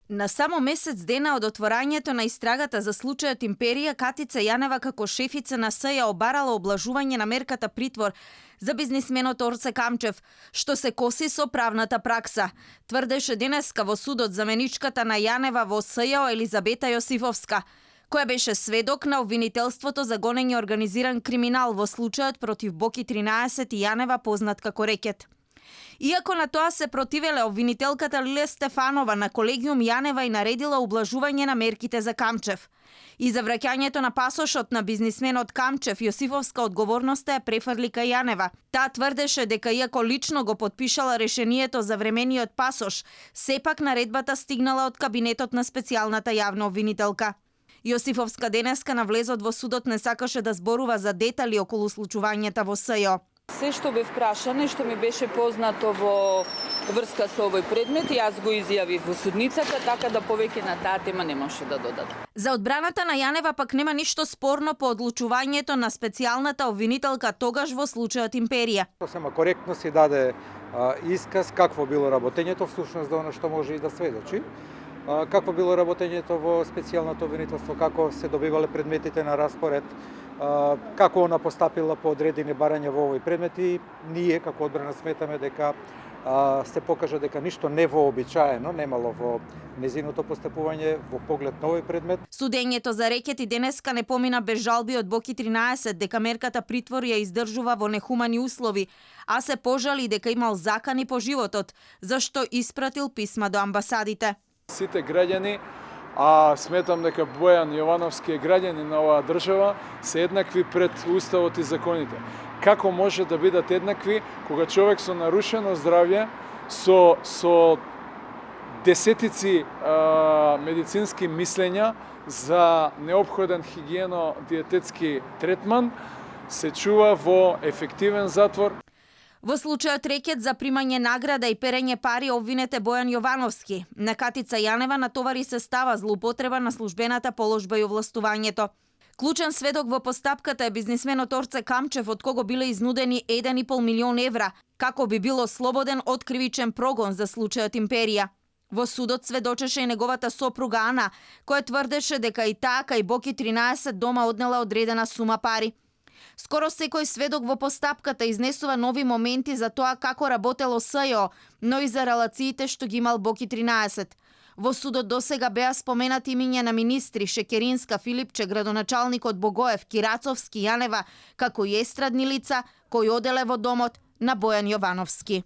На само месец дена од отворањето на истрагата за случајот Империја, Катица Јанева како шефица на СЈ обарала облажување на мерката притвор за бизнисменот Орце Камчев, што се коси со правната пракса. Тврдеше денеска во судот заменичката на Јанева во СЈ Елизабета Јосифовска, која беше сведок на обвинителството за гонење организиран криминал во случајот против Боки 13 и Јанева, познат како Рекет. Иако на тоа се противеле, обвинителката Лиле Стефанова на колегиум Јанева и наредила ублажување на мерките за Камчев. И за враќањето на пасошот на бизнисменот Камчев, Јосифовска одговорноста ја префрли кај Јанева. Таа тврдеше дека иако лично го подпишала решението за времениот пасош, сепак наредбата стигнала од кабинетот на специјалната јавна обвинителка. Јосифовска денеска на влезот во судот не сакаше да зборува за детали околу случувањата во СЈ. Се што бев прашана и што ми беше познато во врска со овој предмет, јас го изјавив во судницата, така да повеќе на таа тема не може да додадам. За одбраната на Јанева пак нема ништо спорно по одлучувањето на специјалната обвинителка тогаш во случајот Империја. Сосема коректно си даде исказ какво било работењето, всушност да оно што може и да сведочи. Какво било работењето во специјалното обвинителство, како се добивале предметите на распоред, како она постапила по одредени барања во овој предмет и ние како одбрана сметаме дека се покажа дека ништо невообичаено немало во незиното постапување во поглед на овој предмет. Судењето за Рекет и денеска не помина без жалби од Боки 13 дека мерката притвор ја издржува во нехумани услови, а се пожали дека имал закани по животот, зашто испратил писма до амбасадите. Сите граѓани, а сметам дека Бојан Јовановски е граѓанин на оваа држава, се еднакви пред уставот и законите. Како може да бидат еднакви кога човек со нарушено здравје, со десетици медицински мислења за неопходен хигиено-диететски третман, се чува во ефективен затвор? Во случајот Рекет за примање награда и перење пари обвинете Бојан Јовановски. На Катица Јанева натовари се става злоупотреба на службената положба и овластувањето. Клучен сведок во постапката е бизнисменот Орце Камчев, од кого биле изнудени 1,5 милион евра, како би било слободен од кривичен прогон за случајот Империја. Во судот сведочеше и неговата сопруга Ана, која тврдеше дека и таа кај Боки 13 дома однела одредена сума пари. Скоро секој сведок во постапката изнесува нови моменти за тоа како работело СЈ, но и за релациите што ги имал Боки 13. Во судот досега беа споменати имиња на министри Шекеринска, Филипче, градоначалникот Богоев, Кирацовски, Јанева, како и естрадни лица кои оделе во домот на Бојан Јовановски.